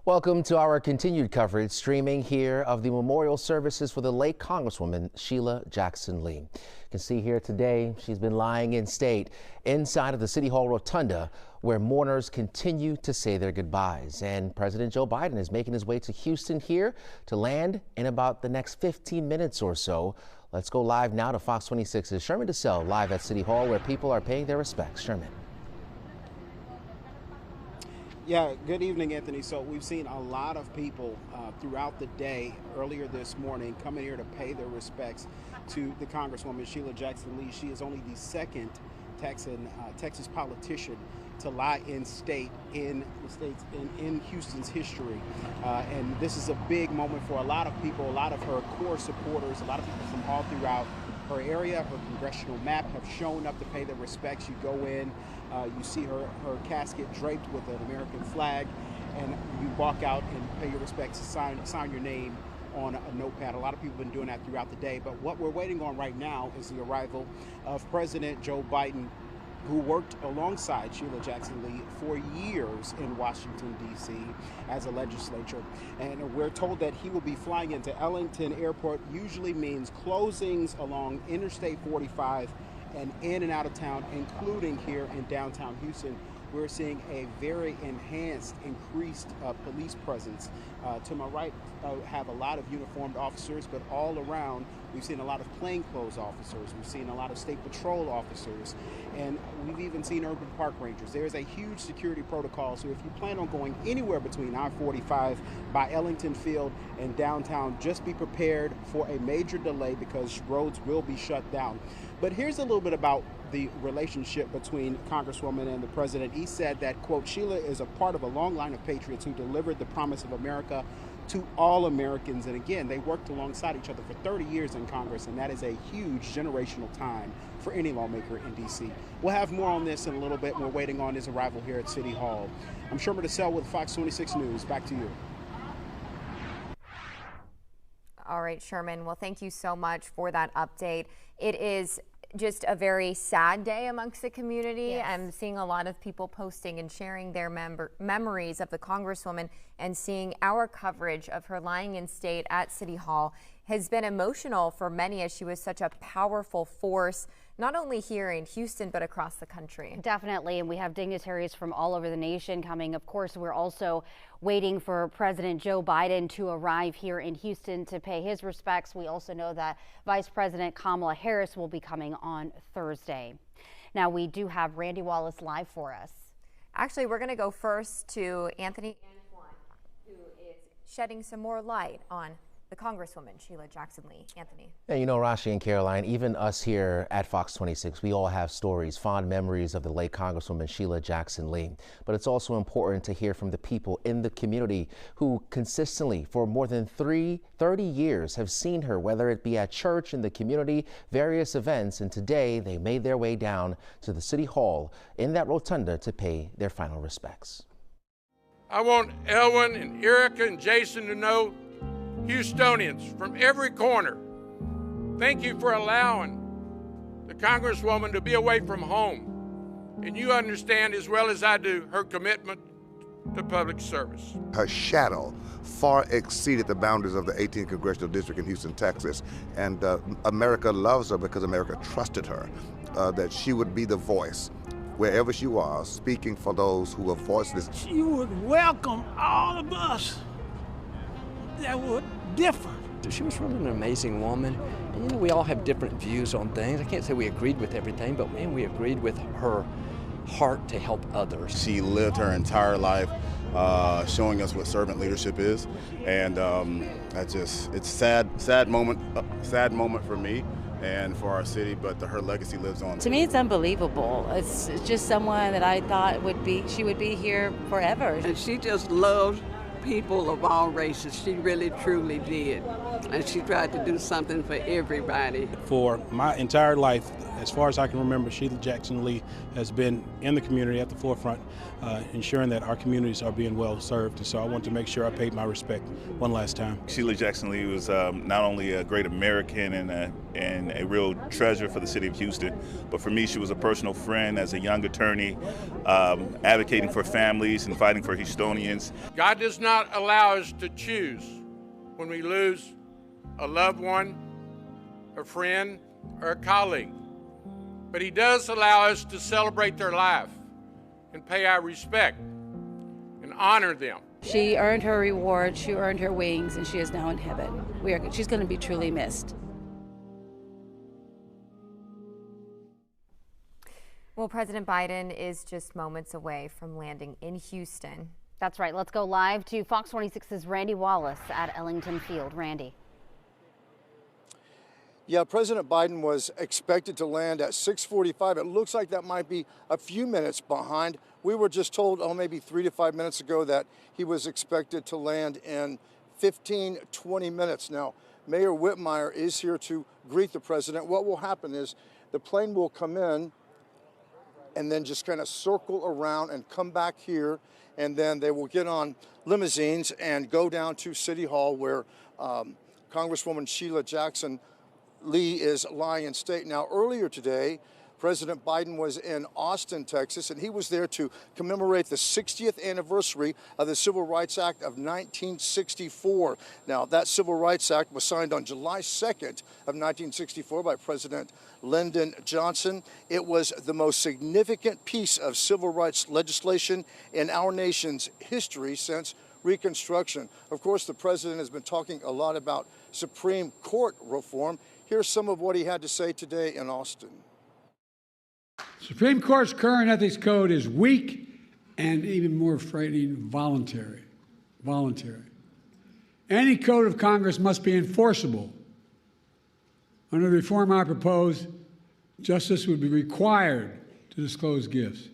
Welcome to our continued coverage streaming here of the memorial services for the late Congresswoman Sheila Jackson Lee. You can see here today she's been lying in state inside of the City Hall Rotunda, where mourners continue to say their goodbyes. And President Joe Biden is making his way to Houston here to land in about the next 15 minutes or so. Let's go live now to Fox 26's Sherman DeSell live at City Hall, where people are paying their respects. Sherman. Yeah, good evening, Anthony. So we've seen a lot of people throughout the day, earlier this morning, coming here to pay their respects to the Congresswoman Sheila Jackson Lee. She is only the second Texas politician to lie in state in Houston's history. And this is a big moment for a lot of people, a lot of her core supporters, a lot of people from all throughout her area. Her congressional map have shown up to pay their respects. You go in, you see her casket draped with an American flag, and you walk out and pay your respects, sign your name on a notepad. A lot of people have been doing that throughout the day, but what we're waiting on right now is the arrival of President Joe Biden, who worked alongside Sheila Jackson Lee for years in Washington, D.C. as a legislator. And we're told that he will be flying into Ellington Airport. Usually means closings along Interstate 45 and in and out of town, including here in downtown Houston. We're seeing a very enhanced, increased police presence. To my right, have a lot of uniformed officers, but all around, we've seen a lot of plainclothes officers. We've seen a lot of state patrol officers, and we've even seen urban park rangers. There's a huge security protocol, so if you plan on going anywhere between I-45 by Ellington Field and downtown, just be prepared for a major delay because roads will be shut down. But here's a little bit about the relationship between Congresswoman and the president. He said that, quote, Sheila is a part of a long line of patriots who delivered the promise of America to all Americans. And again, they worked alongside each other for 30 years in Congress, and that is a huge generational time for any lawmaker in D.C. We'll have more on this in a little bit. We're waiting on his arrival here at City Hall. I'm Sherman DeSell with Fox 26 News. Back to you. All right, Sherman. Well, thank you so much for that update. It is just a very sad day amongst the community. Yes. I'm seeing a lot of people posting and sharing their memories of the Congresswoman, and seeing our coverage of her lying in state at City Hall has been emotional for many, as she was such a powerful force, not only here in Houston, but across the country. Definitely, and we have dignitaries from all over the nation coming. Of course, we're also waiting for President Joe Biden to arrive here in Houston to pay his respects. We also know that Vice President Kamala Harris will be coming on Thursday. Now, we do have Randy Wallace live for us. Actually, we're going to go first to Anthony, who is shedding some more light on the Congresswoman Sheila Jackson Lee. Anthony. Yeah, you know, Rashi and Caroline, even us here at Fox 26, we all have stories, fond memories of the late Congresswoman Sheila Jackson Lee. But it's also important to hear from the people in the community who consistently, for more than 30 years, have seen her, whether it be at church, in the community, various events. And today they made their way down to the City Hall in that rotunda to pay their final respects. I want Elwin and Erica and Jason to know, Houstonians from every corner, thank you for allowing the Congresswoman to be away from home. And you understand as well as I do her commitment to public service. Her shadow far exceeded the boundaries of the 18th Congressional District in Houston, Texas. And America loves her because America trusted her, that she would be the voice wherever she was, speaking for those who were voiceless. She would welcome all of us that were different. She was really an amazing woman. And, you know, we all have different views on things. I can't say we agreed with everything, but man, we agreed with her heart to help others. She lived her entire life showing us what servant leadership is, and it's a sad moment for me and for our city, but her legacy lives on. To me, it's unbelievable. It's just someone that I thought she would be here forever. And she just loved people of all races. She really truly did, and she tried to do something for everybody. For my entire life, as far as I can remember, Sheila Jackson Lee has been in the community at the forefront, ensuring that our communities are being well served. And so I want to make sure I paid my respect one last time. Sheila Jackson Lee was not only a great American and a real treasure for the city of Houston, but for me, she was a personal friend as a young attorney, advocating for families and fighting for Houstonians. God does not allow us to choose when we lose a loved one, a friend, or a colleague. But he does allow us to celebrate their life and pay our respect and honor them. She earned her reward, she earned her wings, and she is now in heaven. She's going to be truly missed. Well, President Biden is just moments away from landing in Houston. That's right. Let's go live to Fox 26's Randy Wallace at Ellington Field. Randy. Yeah, President Biden was expected to land at 6:45. It looks like that might be a few minutes behind. We were just told, maybe 3 to 5 minutes ago that he was expected to land in 15-20 minutes. Now, Mayor Whitmire is here to greet the president. What will happen is the plane will come in and then just kind of circle around and come back here, and then they will get on limousines and go down to City Hall where Congresswoman Sheila Jackson Lee is lying in state. Now, earlier today, President Biden was in Austin, Texas, and he was there to commemorate the 60th anniversary of the Civil Rights Act of 1964. Now, that Civil Rights Act was signed on July 2nd of 1964 by President Lyndon Johnson. It was the most significant piece of civil rights legislation in our nation's history since Reconstruction. Of course, the president has been talking a lot about Supreme Court reform. Here's some of what he had to say today in Austin. Supreme Court's current ethics code is weak and, even more frightening, voluntary. Any code of Congress must be enforceable. Under the reform I propose, justice would be required to disclose gifts.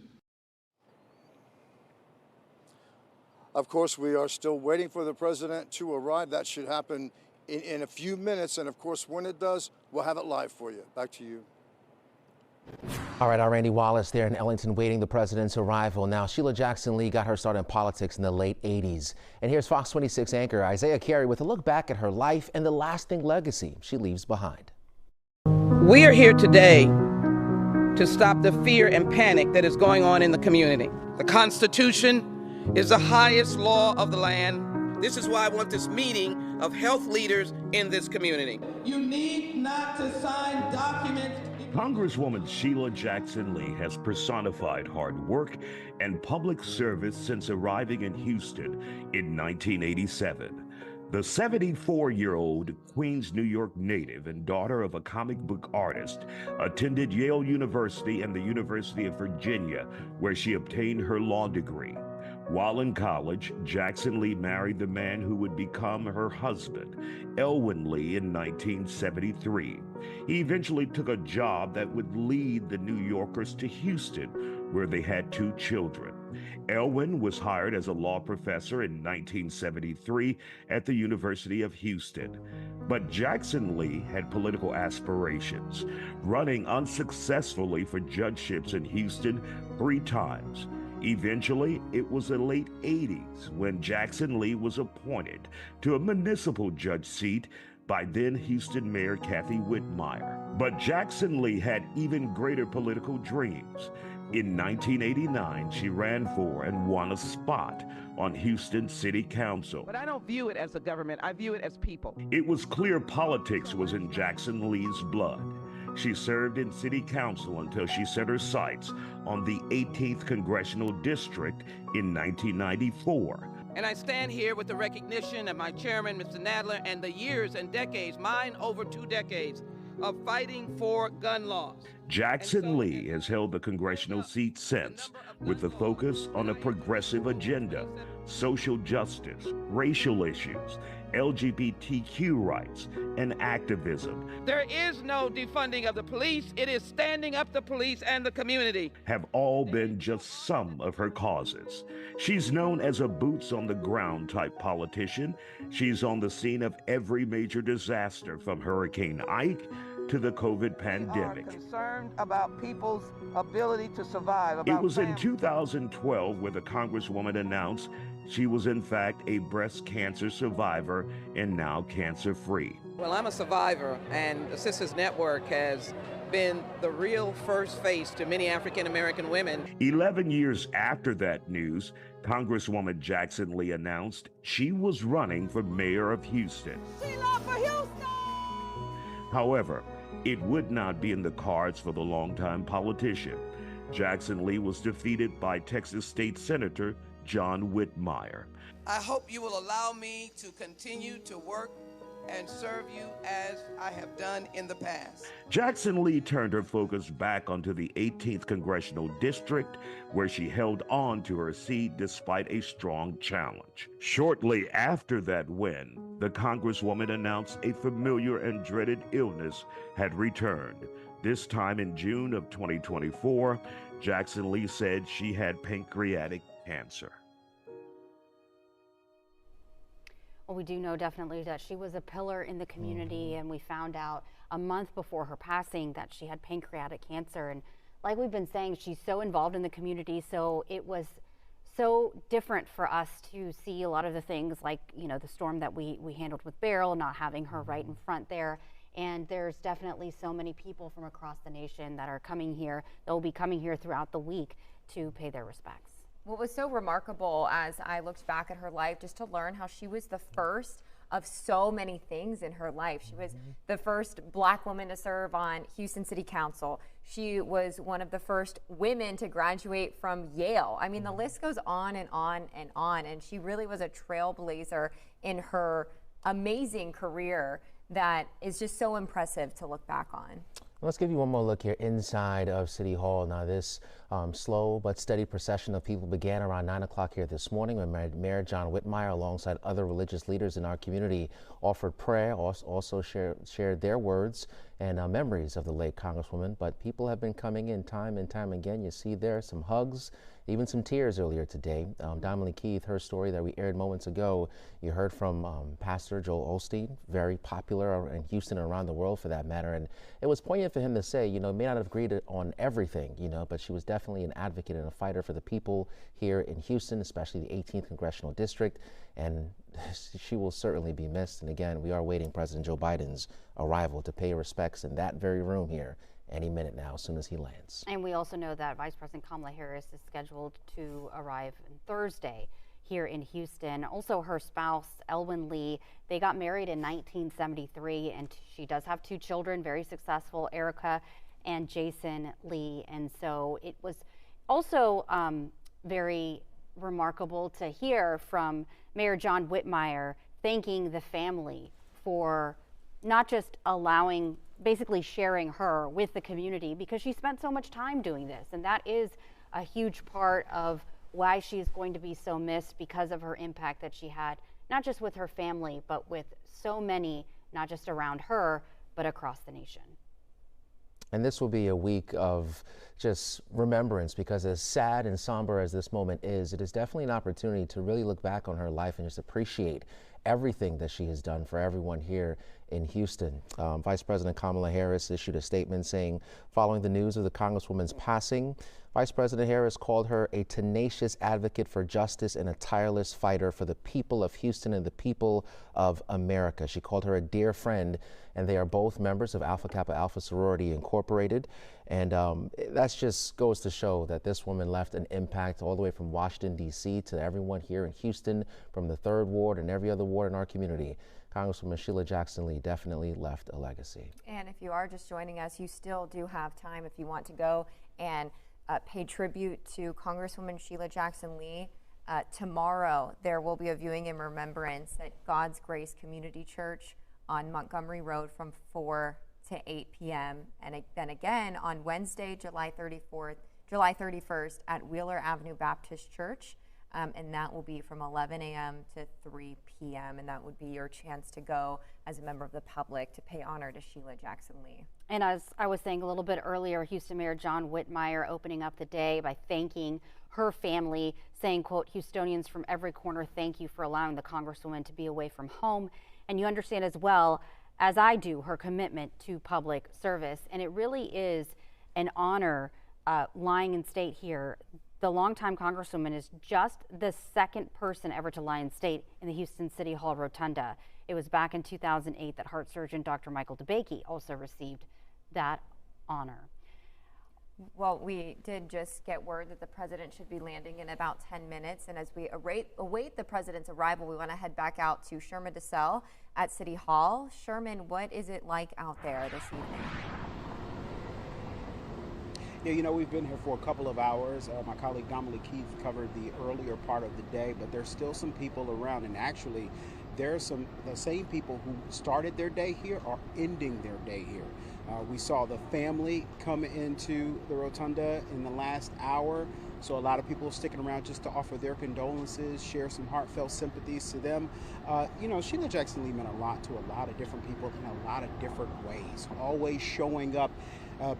Of course, we are still waiting for the president to arrive. That should happen in a few minutes. And of course, when it does, we'll have it live for you. Back to you. All right, our Randy Wallace there in Ellington waiting the president's arrival. Now, Sheila Jackson Lee got her start in politics in the late 80s. And here's Fox 26 anchor Isaiah Carey with a look back at her life and the lasting legacy she leaves behind. We are here today to stop the fear and panic that is going on in the community. The Constitution is the highest law of the land. This is why I want this meeting of health leaders in this community. You need not to sign documents. Congresswoman Sheila Jackson Lee has personified hard work and public service since arriving in Houston in 1987. The 74-year-old Queens, New York native and daughter of a comic book artist attended Yale University and the University of Virginia, where she obtained her law degree. While in college, Jackson Lee married the man who would become her husband, Elwyn Lee, in 1973. He eventually took a job that would lead the New Yorkers to Houston, where they had 2 children. Elwyn was hired as a law professor in 1973 at the University of Houston. But Jackson Lee had political aspirations, running unsuccessfully for judgeships in Houston 3 times. Eventually, it was the late 80s when Jackson Lee was appointed to a municipal judge seat by then Houston Mayor Kathy Whitmire. But Jackson Lee had even greater political dreams. In 1989, she ran for and won a spot on Houston City Council. But I don't view it as a government, I view it as people. It was clear politics was in Jackson Lee's blood. She served in city council until she set her sights on the 18th Congressional District in 1994. And I stand here with the recognition of my chairman, Mr. Nadler, and the years and decades, mine over 2 decades, of fighting for gun laws. Jackson Lee has held the congressional seat since, with a focus on a progressive agenda, social justice, racial issues, LGBTQ rights, and activism. There is no defunding of the police. It is standing up the police and the community. Have all been just some of her causes. She's known as a boots-on-the-ground type politician. She's on the scene of every major disaster from Hurricane Ike to the COVID pandemic. We are concerned about people's ability to survive. It was in 2012 where the Congresswoman announced she was in fact a breast cancer survivor and now cancer-free. Well, I'm a survivor, and the Sisters Network has been the real first face to many African American women. 11 years after that news, Congresswoman Jackson Lee announced she was running for mayor of Houston. Sheila for Houston! However, it would not be in the cards for the longtime politician. Jackson Lee was defeated by Texas State Senator John Whitmire. I hope you will allow me to continue to work and serve you as I have done in the past. Jackson Lee turned her focus back onto the 18th Congressional District, where she held on to her seat despite a strong challenge. Shortly after that win, the Congresswoman announced a familiar and dreaded illness had returned. This time in June of 2024, Jackson Lee said she had pancreatic cancer. Well, we do know definitely that she was a pillar in the community, and we found out a month before her passing that she had pancreatic cancer. And like we've been saying, she's so involved in the community, so it was so different for us to see a lot of the things like, you know, the storm that we handled with Beryl, not having her right in front there. And there's definitely so many people from across the nation that are coming here. They'll be coming here throughout the week to pay their respects. What was so remarkable as I looked back at her life, just to learn how she was the first of so many things in her life. She was the first Black woman to serve on Houston City Council. She was one of the first women to graduate from Yale. I mean, the list goes on and on and on, and she really was a trailblazer in her amazing career that is just so impressive to look back on. Let's give you one more look here inside of City Hall. Now, this slow but steady procession of people began around 9 o'clock here this morning when Mayor John Whitmire, alongside other religious leaders in our community, offered prayer, also shared their words and memories of the late Congresswoman. But people have been coming in time and time again. You see there some hugs, even some tears earlier today. Diamond Keith, her story that we aired moments ago, you heard from Pastor Joel Osteen, very popular in Houston and around the world for that matter. And it was poignant for him to say, you know, may not have agreed on everything, you know, but she was definitely an advocate and a fighter for the people here in Houston, especially the 18th Congressional District. And she will certainly be missed. And again, we are awaiting President Joe Biden's arrival to pay respects in that very room here any minute now, as soon as he lands. And we also know that Vice President Kamala Harris is scheduled to arrive on Thursday here in Houston. Also, her spouse, Elwyn Lee, they got married in 1973, and she does have 2 children, very successful, Erica and Jason Lee. And so it was also very remarkable to hear from Mayor John Whitmire thanking the family for not just allowing, basically sharing her with the community, because she spent so much time doing this. And that is a huge part of why she's going to be so missed, because of her impact that she had, not just with her family, but with so many, not just around her, but across the nation. And this will be a week of just remembrance, because as sad and somber as this moment is, it is definitely an opportunity to really look back on her life and just appreciate everything that she has done for everyone here in Houston. Vice President Kamala Harris issued a statement saying, following the news of the Congresswoman's passing, Vice President Harris called her a tenacious advocate for justice and a tireless fighter for the people of Houston and the people of America. She called her a dear friend, and they are both members of Alpha Kappa Alpha Sorority Incorporated. And that just goes to show that this woman left an impact all the way from Washington, D.C. to everyone here in Houston, from the 3rd Ward and every other ward in our community. Congresswoman Sheila Jackson Lee definitely left a legacy. And if you are just joining us, you still do have time if you want to go and pay tribute to Congresswoman Sheila Jackson Lee. Tomorrow, there will be a viewing in remembrance at God's Grace Community Church on Montgomery Road from 4 to 8 p.m. And then again on Wednesday, July 31st at Wheeler Avenue Baptist Church. And that will be from 11 a.m. to 3 p.m. And that would be your chance to go as a member of the public to pay honor to Sheila Jackson Lee. And as I was saying a little bit earlier, Houston Mayor John Whitmire opening up the day by thanking her family, saying, quote, "Houstonians from every corner, thank you for allowing the Congresswoman to be away from home." And you understand as well as I do, her commitment to public service. And it really is an honor lying in state here. The longtime Congresswoman is just the second person ever to lie in state in the Houston City Hall Rotunda. It was back in 2008 that heart surgeon Dr. Michael DeBakey also received that honor. Well, we did just get word that the president should be landing in about 10 minutes. And as we await the president's arrival, we want to head back out to Sherman DeSell at City Hall. Sherman, what is it like out there this evening? Yeah, you know, we've been here for a couple of hours. My colleague Dominic Keith covered the earlier part of the day, but there's still some people around. And actually, the same people who started their day here are ending their day here. We saw the family come into the Rotunda in the last hour. So a lot of people sticking around just to offer their condolences, share some heartfelt sympathies to them. You know, Sheila Jackson Lee meant a lot to a lot of different people in a lot of different ways, always showing up.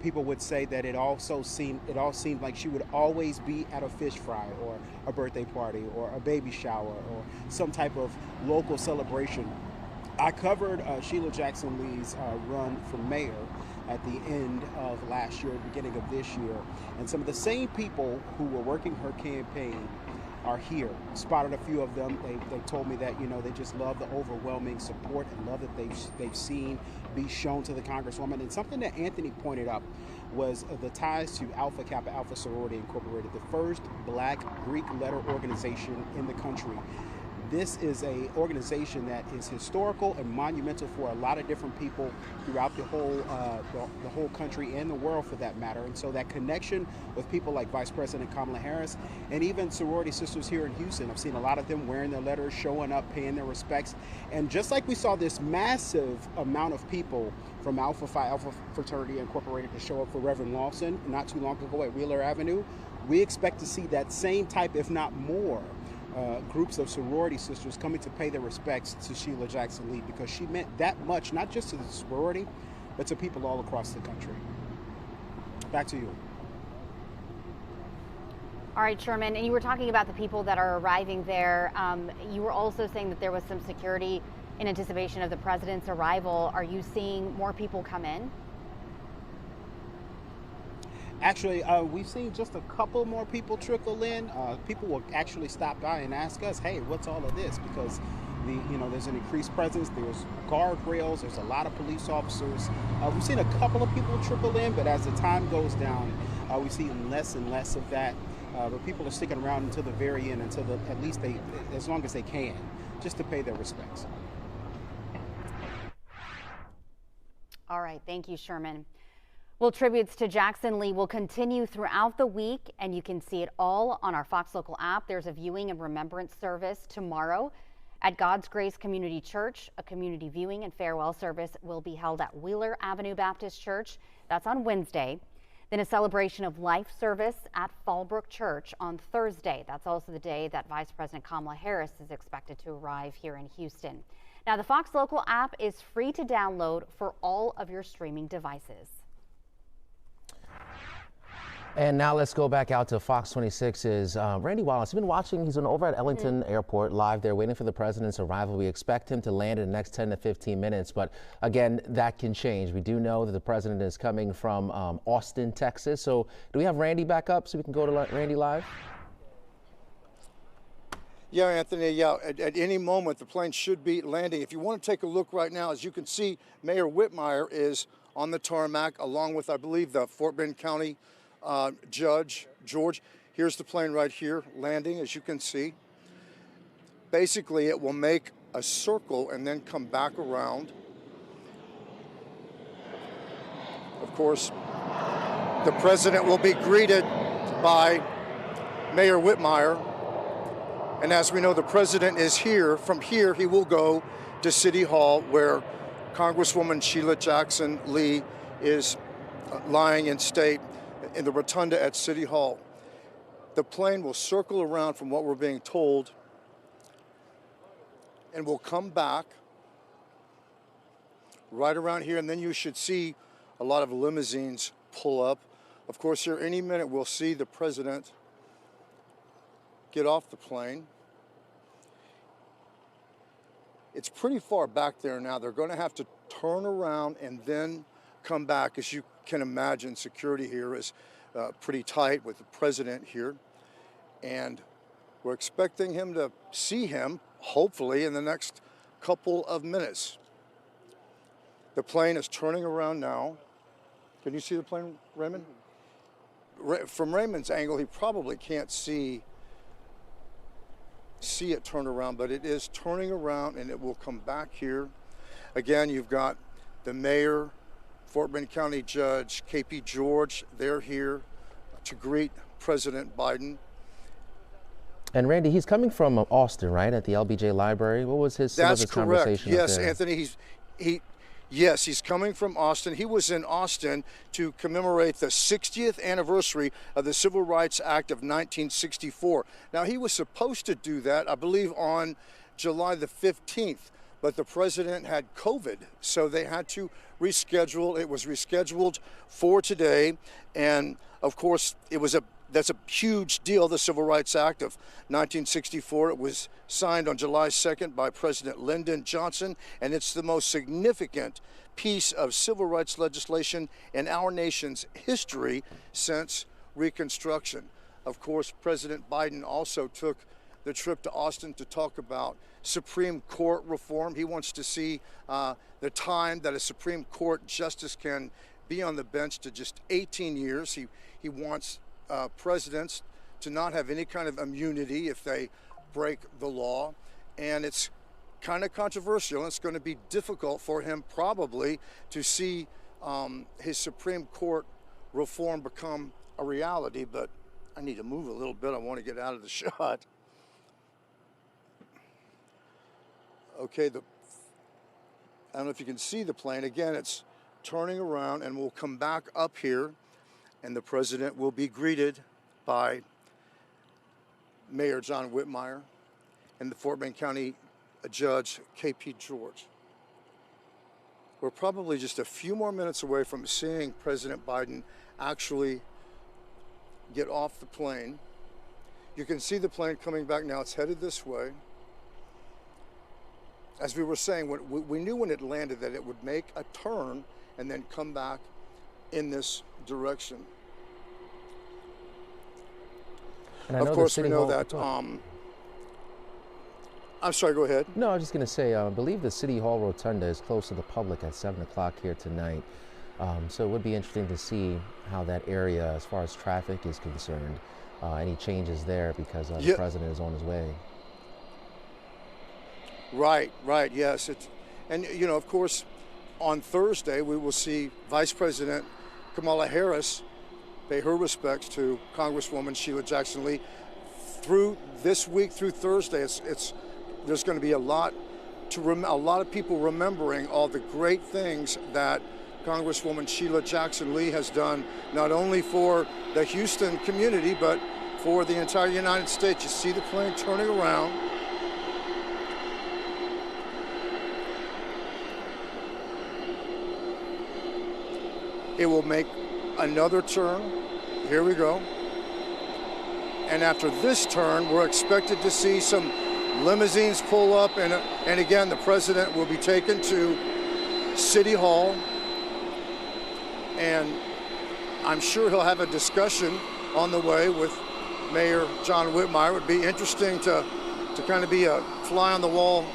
People would say that it all seemed like she would always be at a fish fry or a birthday party or a baby shower or some type of local celebration. I covered Sheila Jackson Lee's run for mayor at the end of last year, beginning of this year, and some of the same people who were working her campaign are here. Spotted a few of them. They told me that, you know, they just love the overwhelming support and love that they've seen be shown to the Congresswoman. And something that Anthony pointed up was the ties to Alpha Kappa Alpha Sorority Incorporated, the first Black Greek letter organization in the country. This is an organization that is historical and monumental for a lot of different people throughout the whole country and the world, for that matter. And so that connection with people like Vice President Kamala Harris and even sorority sisters here in Houston, I've seen a lot of them wearing their letters, showing up, paying their respects. And just like we saw this massive amount of people from Alpha Phi Alpha Fraternity Incorporated to show up for Reverend Lawson not too long ago at Wheeler Avenue, we expect to see that same type, if not more, groups of sorority sisters coming to pay their respects to Sheila Jackson Lee, because she meant that much, not just to the sorority, but to people all across the country. Back to you. All right, Sherman, and you were talking about the people that are arriving there. You were also saying that there was some security in anticipation of the president's arrival. Are you seeing more people come in? Actually, we've seen just a couple more people trickle in. People will actually stop by and ask us, hey, what's all of this? Because there's an increased presence, there's guardrails, there's a lot of police officers. We've seen a couple of people trickle in, but as the time goes down, we see less and less of that. But people are sticking around until the very end, at least as long as they can, just to pay their respects. All right, thank you, Sherman. Well, tributes to Jackson Lee will continue throughout the week, and you can see it all on our Fox Local app. There's a viewing and remembrance service tomorrow at God's Grace Community Church. A community viewing and farewell service will be held at Wheeler Avenue Baptist Church. That's on Wednesday. Then a celebration of life service at Fallbrook Church on Thursday. That's also the day that Vice President Kamala Harris is expected to arrive here in Houston. Now, the Fox Local app is free to download for all of your streaming devices. And now let's go back out to Fox 26's Randy Wallace. He's been watching. He's been over at Ellington Airport live there waiting for the president's arrival. We expect him to land in the next 10 to 15 minutes. But again, that can change. We do know that the president is coming from Austin, Texas. So do we have Randy back up so we can go to Randy live? Yeah, Anthony, yeah, at any moment the plane should be landing. If you want to take a look right now, as you can see, Mayor Whitmire is on the tarmac along with, I believe, the Fort Bend County Judge George. Here's the plane right here landing, as you can see. Basically, it will make a circle and then come back around. Of course, the president will be greeted by Mayor Whitmire. And as we know, the president is here. From here, he will go to City Hall, where Congresswoman Sheila Jackson Lee is lying in state in the Rotunda at City Hall. The plane will circle around, from what we're being told, and will come back right around here, and then you should see a lot of limousines pull up. Of course, here any minute we'll see the president get off the plane. It's pretty far back there now. They're going to have to turn around, and then come back. As you can imagine, security here is pretty tight with the president here. And we're expecting him to see him, hopefully, in the next couple of minutes. The plane is turning around now. Can you see the plane, Raymond? From Raymond's angle, he probably can't see it turn around, but it is turning around, and it will come back here. Again, you've got the mayor, Fort Bend County Judge KP George. They're here to greet President Biden. And Randy, he's coming from Austin, right, at the LBJ Library. What was some of his conversation up there? Yes, Anthony, Yes, he's coming from Austin. He was in Austin to commemorate the 60th anniversary of the Civil Rights Act of 1964. Now, he was supposed to do that, I believe, on July the 15th, but the president had COVID, so they had to reschedule. It was rescheduled for today, and of course, that's a huge deal, the Civil Rights Act of 1964. It was signed on July 2nd by President Lyndon Johnson, and it's the most significant piece of civil rights legislation in our nation's history since Reconstruction. Of course, President Biden also took the trip to Austin to talk about Supreme Court reform. He wants to see the time that a Supreme Court justice can be on the bench to just 18 years. He wants presidents to not have any kind of immunity if they break the law, and it's kind of controversial. It's going to be difficult for him probably to see his Supreme Court reform become a reality, but I need to move a little bit. I want to get out of the shot. Okay, I don't know if you can see the plane. Again, it's turning around, and we'll come back up here, and the president will be greeted by Mayor John Whitmire and the Fort Bend County Judge KP George. We're probably just a few more minutes away from seeing President Biden actually get off the plane. You can see the plane coming back now. It's headed this way. As we were saying, we knew when it landed that it would make a turn and then come back in this direction. Of course, we know that. I'm sorry, go ahead. No, I was just going to say, I believe the City Hall Rotunda is closed to the public at 7 o'clock here tonight. So it would be interesting to see how that area, as far as traffic is concerned, any changes there because the president is on his way. Right, yes. And, you know, of course, on Thursday, we will see Vice President Kamala Harris pay her respects to Congresswoman Sheila Jackson Lee. Through this week, through Thursday, there's going to be a lot of people remembering all the great things that Congresswoman Sheila Jackson Lee has done, not only for the Houston community, but for the entire United States. You see the plane turning around. It will make another turn. Here we go. And after this turn, we're expected to see some limousines pull up, and again, the president will be taken to City Hall, and I'm sure he'll have a discussion on the way with Mayor John Whitmire. It would be interesting to kind of be a fly on the wall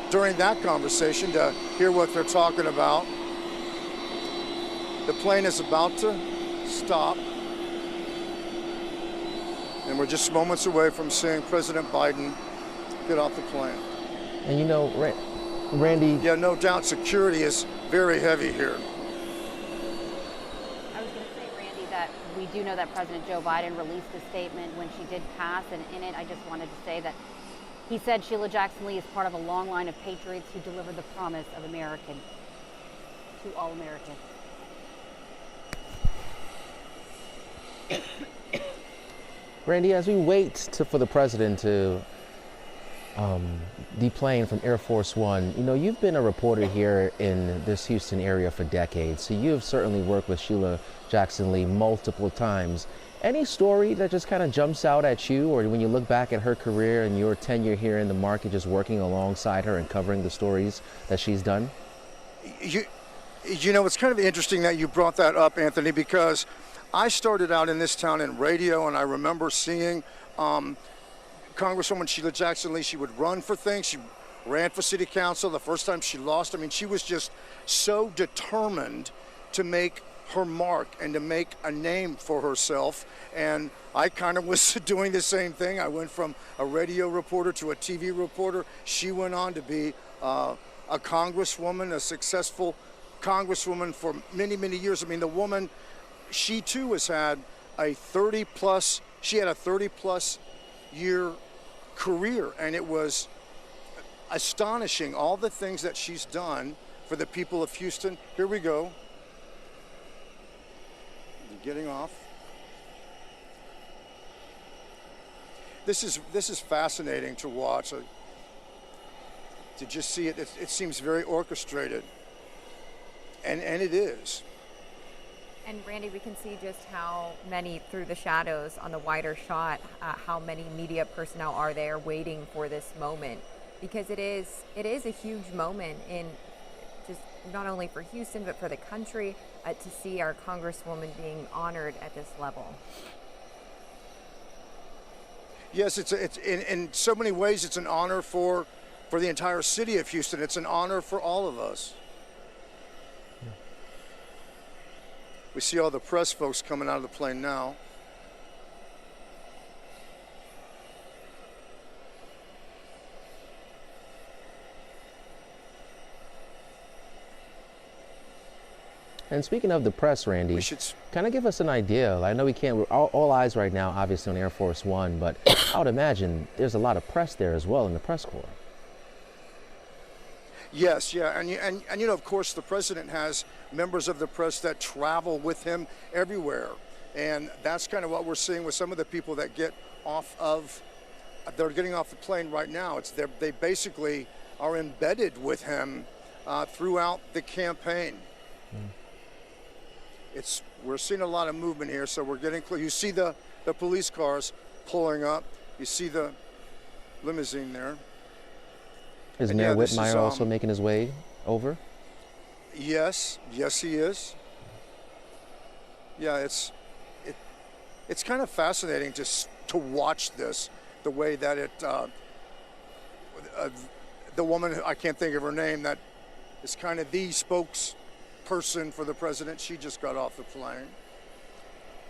during that conversation to hear what they're talking about. The plane is about to stop, and we're just moments away from seeing President Biden get off the plane. And you know, Randy... Yeah, no doubt security is very heavy here. I was going to say, Randy, that we do know that President Joe Biden released a statement when she did pass, and in it I just wanted to say that he said Sheila Jackson Lee is part of a long line of patriots who delivered the promise of American to all Americans. Randy, as we wait for the president to deplane from Air Force One, you know, you've been a reporter here in this Houston area for decades, so you've certainly worked with Sheila Jackson Lee multiple times. Any story that just kind of jumps out at you, or when you look back at her career and your tenure here in the market, just working alongside her and covering the stories that she's done? You know, it's kind of interesting that you brought that up, Anthony, because I started out in this town in radio, and I remember seeing Congresswoman Sheila Jackson Lee. She would run for things. She ran for city council. The first time she lost, I mean, she was just so determined to make her mark and to make a name for herself. And I kind of was doing the same thing. I went from a radio reporter to a TV reporter. She went on to be a congresswoman, a successful congresswoman for many, many years. I mean, the woman, she too has had a 30-plus year career, and it was astonishing, all the things that she's done for the people of Houston. Here we go. Getting off. This is fascinating to watch. To just see it, it seems very orchestrated. And it is. And Randy, we can see just how many, through the shadows on the wider shot, how many media personnel are there waiting for this moment, because it is a huge moment in just not only for Houston but for the country, to see our Congresswoman being honored at this level. Yes, it's in so many ways it's an honor for the entire city of Houston. It's an honor for all of us. We see all the press folks coming out of the plane now. And speaking of the press, Randy, kind of give us an idea. I know we can't, we're all eyes right now, obviously, on Air Force One, but I would imagine there's a lot of press there as well in the press corps. Yes, yeah, and you know, of course, the president has members of the press that travel with him everywhere, and that's kind of what we're seeing with some of the people that get off of, they're getting off the plane right now. They basically are embedded with him throughout the campaign. We're seeing a lot of movement here, so we're getting close. You see the police cars pulling up. You see the limousine there. Is Mayor Whitmire also making his way over? Yes, he is. Yeah, it's kind of fascinating to watch this, the way that the woman, I can't think of her name, that is kind of the spokesperson for the president. She just got off the plane,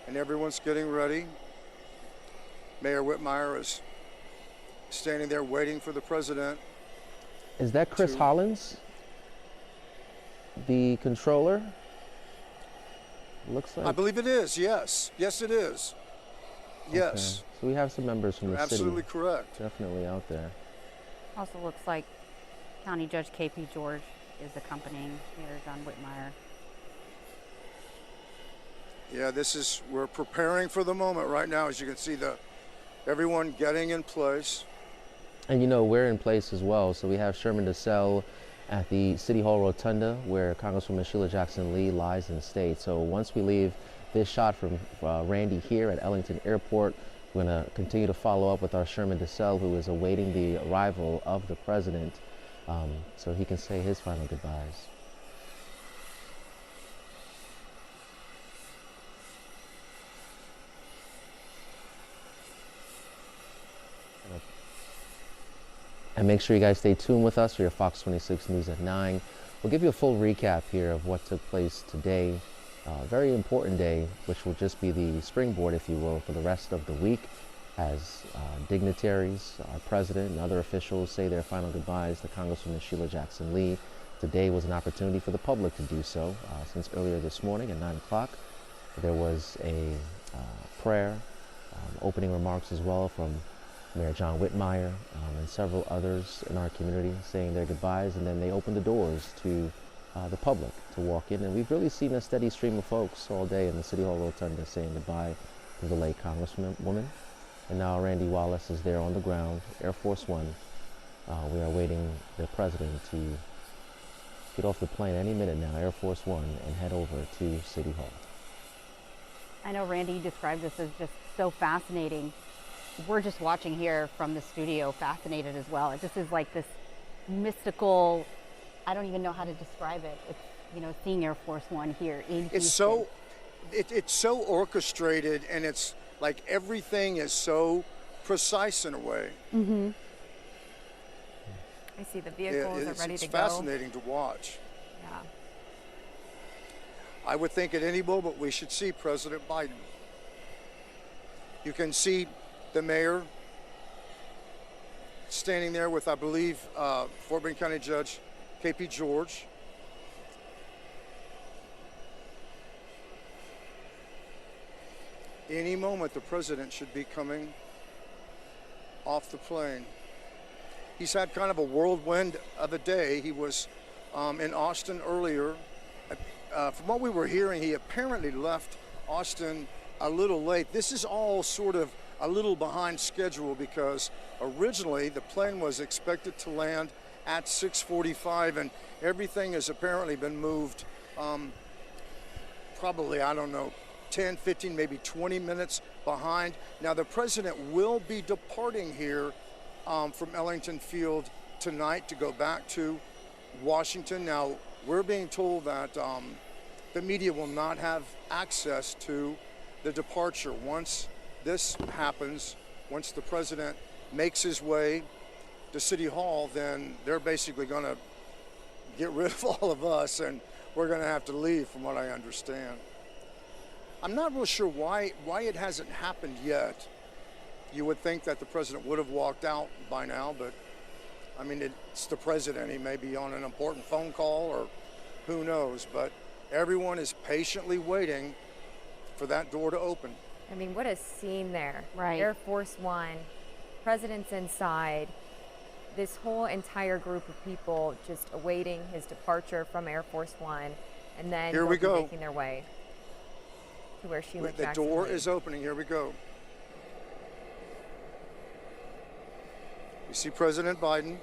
and everyone's getting ready. Mayor Whitmire is standing there waiting for the president. Is that Chris Hollins, the controller? Looks like. I believe it is, yes. Yes, it is. Yes. Okay. So we have some members from the city. Absolutely correct. Definitely out there. Also looks like County Judge K.P. George is accompanying Mayor John Whitmire. Yeah, we're preparing for the moment right now. As you can see, everyone getting in place. And you know, we're in place as well. So we have Sherman DeSalle at the City Hall Rotunda, where Congresswoman Sheila Jackson Lee lies in state. So once we leave this shot from Randy here at Ellington Airport, we're going to continue to follow up with our Sherman DeSalle, who is awaiting the arrival of the president, so he can say his final goodbyes. And make sure you guys stay tuned with us for your Fox 26 News at 9. We'll give you a full recap here of what took place today. Very important day, which will just be the springboard, if you will, for the rest of the week, as dignitaries, our president, and other officials say their final goodbyes to Congresswoman Sheila Jackson Lee. Today was an opportunity for the public to do so. Since earlier this morning at 9 o'clock, there was a prayer, opening remarks as well from Mayor John Whitmire and several others in our community saying their goodbyes, and then they opened the doors to the public to walk in. And we've really seen a steady stream of folks all day in the City Hall Rotunda saying goodbye to the late Congresswoman. And now Randy Wallace is there on the ground, Air Force One. We are waiting the president to get off the plane any minute now, Air Force One, and head over to City Hall. I know Randy described this as just so fascinating. We're just watching here from the studio, fascinated as well. It just is like this mystical I don't even know how to describe it. It's, you know, seeing Air Force One here in Houston. It's so orchestrated, and it's like everything is so precise in a way. Mm-hmm. I see the vehicles are ready to go. It's fascinating to watch. Yeah. I would think at any moment we should see President Biden. You can see the mayor standing there with, I believe, Fort Bend County Judge K.P. George. Any moment the president should be coming off the plane. He's had kind of a whirlwind of a day. He was in Austin earlier. From what we were hearing, he apparently left Austin a little late. This is all sort of a little behind schedule because originally the plane was expected to land at 6:45, and everything has apparently been moved probably, I don't know, 10, 15, maybe 20 minutes behind. Now the president will be departing here from Ellington Field tonight to go back to Washington. Now we're being told that the media will not have access to the departure. Once this happens, once the president makes his way to City Hall, then they're basically going to get rid of all of us, and we're going to have to leave, from what I understand. I'm not real sure why it hasn't happened yet. You would think that the president would have walked out by now, but I mean, it's the president. He may be on an important phone call or who knows, but everyone is patiently waiting for that door to open. I mean, what a scene there. Right. Air Force One, president's inside, this whole entire group of people just awaiting his departure from Air Force One, and then here we go, making their way to where Sheila Jackson Lee. The door is opening. Here we go. You see President Biden.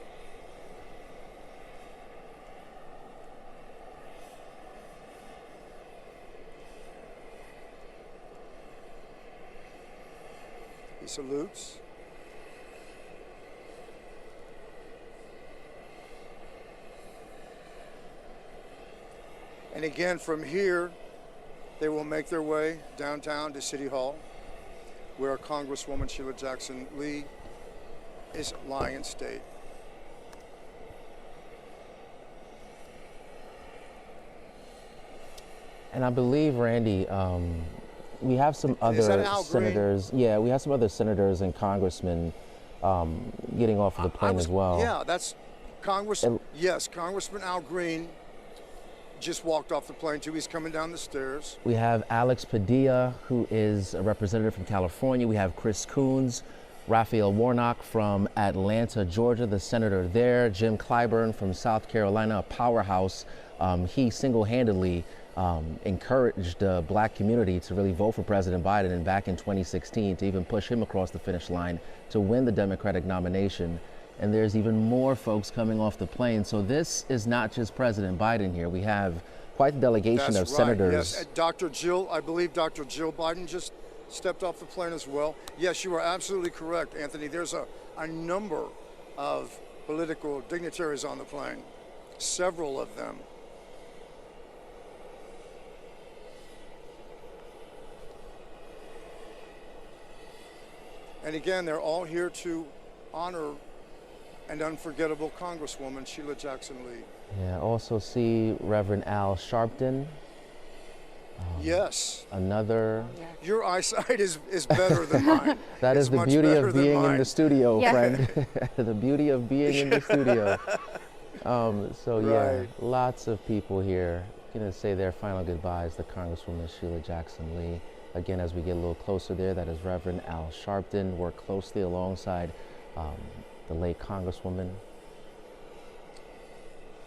He salutes. And again, from here, they will make their way downtown to City Hall, where Congresswoman Sheila Jackson Lee is lying in state. And I believe, Randy, we have some other senators. Yeah, we have some other senators and congressmen getting off of the plane as well. Yeah, that's yes, Congressman Al Green just walked off the plane too. He's coming down the stairs. We have Alex Padilla, who is a representative from California. We have Chris Coons, Raphael Warnock from Atlanta, Georgia, the senator there. Jim Clyburn from South Carolina, a powerhouse. He single-handedly encouraged the black community to really vote for President Biden, and back in 2016 to even push him across the finish line to win the Democratic nomination. And there's even more folks coming off the plane. So this is not just President Biden here. We have quite a delegation of senators. Yes, Dr. Jill, I believe Dr. Jill Biden just stepped off the plane as well. Yes, you are absolutely correct, Anthony. There's a number of political dignitaries on the plane, several of them. And again, they're all here to honor an unforgettable Congresswoman, Sheila Jackson Lee. Yeah, also see Reverend Al Sharpton. Yes. Another. Your eyesight is better than mine. That is the beauty of being in the studio, friend. The beauty of being in the studio. Yeah, lots of people here going to say their final goodbyes to Congresswoman Sheila Jackson Lee. Again, as we get a little closer there, that is Reverend Al Sharpton. Worked closely alongside the late Congresswoman.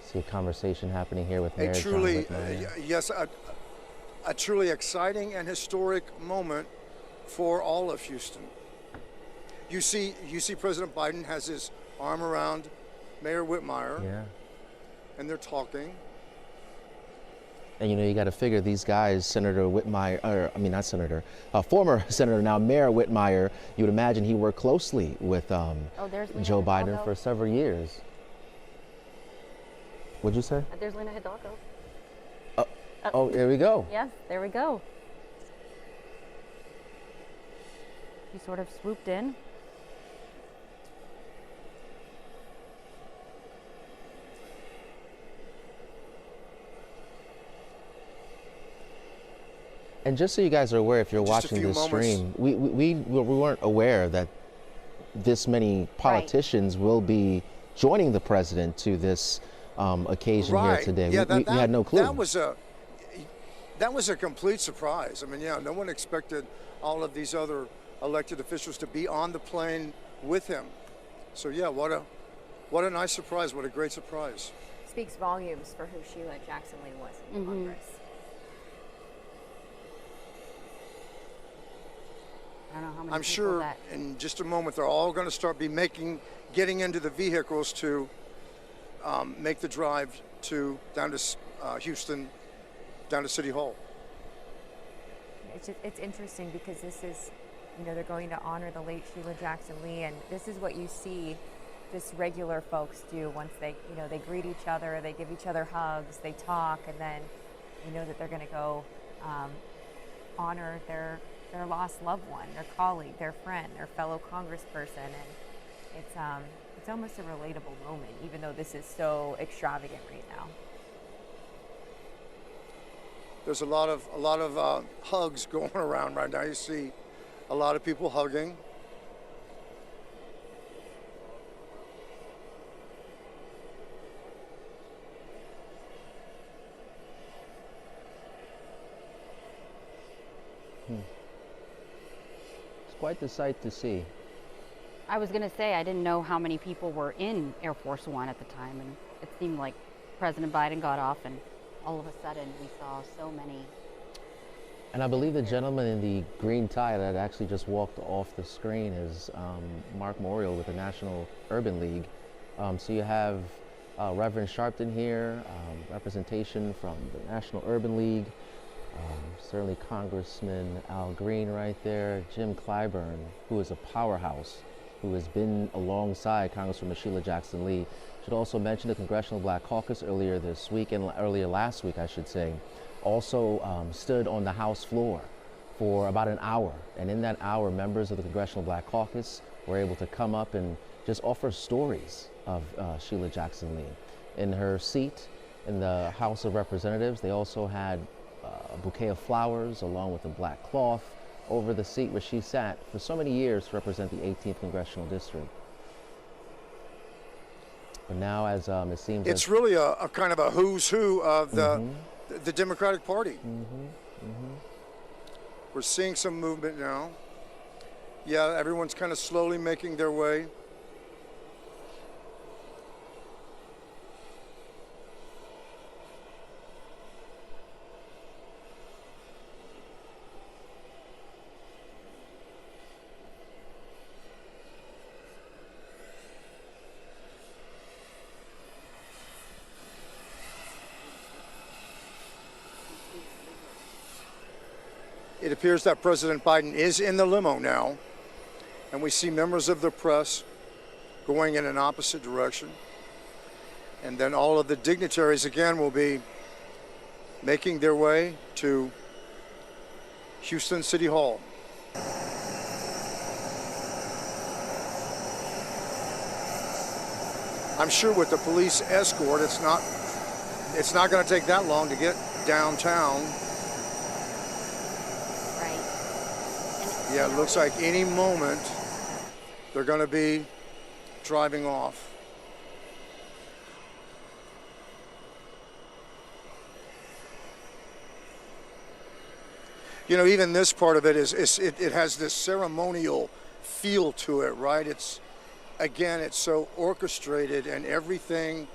See a conversation happening here with Mayor John Whitmire. Yes, a truly exciting and historic moment for all of Houston. You see President Biden has his arm around Mayor Whitmire. Yeah. And they're talking. And you know, you got to figure these guys, Senator Whitmire, or I mean, not Senator, former Senator, now Mayor Whitmire, you would imagine he worked closely with Joe Biden for several years. What'd you say? There's Lena Hidalgo. Oh, there we go. Yes, there we go. He sort of swooped in. And just so you guys are aware, if you're watching this stream, we weren't aware that this many politicians will be joining the president to this occasion here today. Yeah, we had no clue. That was a complete surprise. I mean, yeah, no one expected all of these other elected officials to be on the plane with him. So yeah, what a nice surprise, what a great surprise. Speaks volumes for who Sheila Jackson Lee was in Congress. I don't know how many I'm sure in just a moment they're all going to start getting into the vehicles to make the drive down to Houston, down to City Hall. It's interesting because this is, they're going to honor the late Sheila Jackson Lee, and this is what you see just regular folks do once they greet each other, they give each other hugs, they talk, and then you know that they're going to go honor their lost loved one, their colleague, their friend, their fellow congressperson, and it's almost a relatable moment, even though this is so extravagant right now. There's a lot of hugs going around right now. You see a lot of people hugging. It's quite the sight to see. I was going to say, I didn't know how many people were in Air Force One at the time, and it seemed like President Biden got off, and all of a sudden we saw so many. And I believe the gentleman in the green tie that actually just walked off the screen is Mark Morial with the National Urban League. So you have Reverend Sharpton here, representation from the National Urban League, certainly Congressman Al Green right there, Jim Clyburn, who is a powerhouse, who has been alongside Congresswoman Sheila Jackson Lee. Should also mention the Congressional Black Caucus earlier this week, and earlier last week, I should say, also stood on the House floor for about an hour. And in that hour, members of the Congressional Black Caucus were able to come up and just offer stories of Sheila Jackson Lee. In her seat in the House of Representatives, they also had a bouquet of flowers along with a black cloth over the seat where she sat for so many years to represent the 18th Congressional District. But now, as it seems, it's really a kind of a who's who of the Democratic Party. We're seeing some movement now. Yeah, everyone's kind of slowly making their way. It appears that President Biden is in the limo now, and we see members of the press going in an opposite direction. And then all of the dignitaries again will be making their way to Houston City Hall. I'm sure with the police escort, it's not going to take that long to get downtown. Yeah, it looks like any moment they're going to be driving off. You know, even this part of it it has this ceremonial feel to it, right? It's so orchestrated, and everything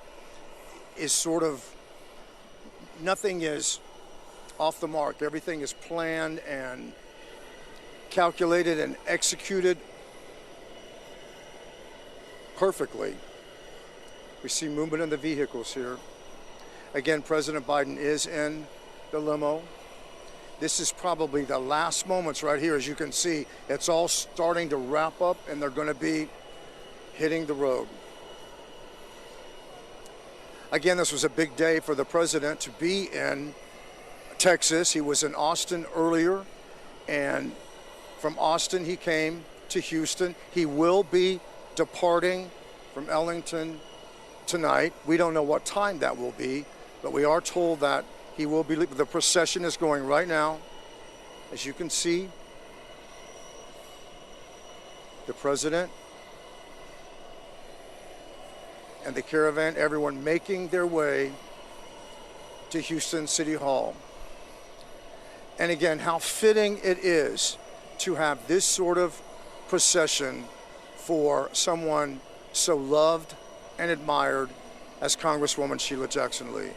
is sort of, nothing is off the mark. Everything is planned and calculated and executed perfectly. We see movement in the vehicles here. Again, President Biden is in the limo. This is probably the last moments right here. As you can see, it's all starting to wrap up, and they're going to be hitting the road. Again, this was a big day for the president to be in Texas. He was in Austin earlier, and from Austin he came to Houston. He will be departing from Ellington tonight. We don't know what time that will be, but we are told that he will be leaving. The procession is going right now. As you can see, the president and the caravan, everyone making their way to Houston City Hall. And again, how fitting it is to have this sort of procession for someone so loved and admired as Congresswoman Sheila Jackson Lee.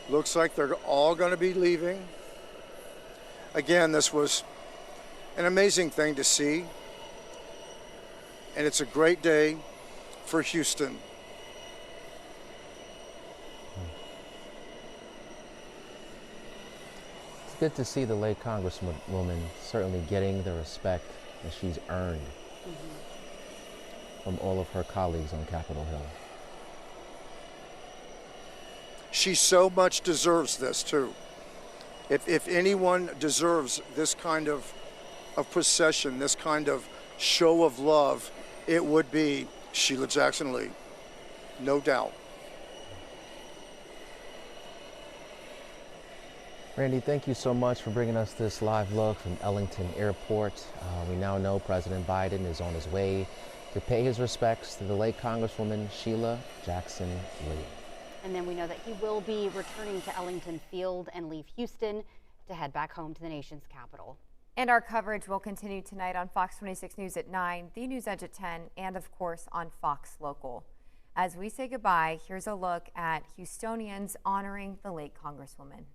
Looks like they're all going to be leaving. Again, this was an amazing thing to see, and it's a great day for Houston. It's good to see the late Congresswoman certainly getting the respect that she's earned from all of her colleagues on Capitol Hill. She so much deserves this too. If anyone deserves this kind of procession, this kind of show of love, it would be Sheila Jackson Lee, no doubt. Randy, thank you so much for bringing us this live look from Ellington Airport. We now know President Biden is on his way to pay his respects to the late Congresswoman Sheila Jackson Lee. And then we know that he will be returning to Ellington Field and leave Houston to head back home to the nation's capital. And our coverage will continue tonight on Fox 26 News at 9, The News Edge at 10, and of course on Fox Local. As we say goodbye, here's a look at Houstonians honoring the late Congresswoman.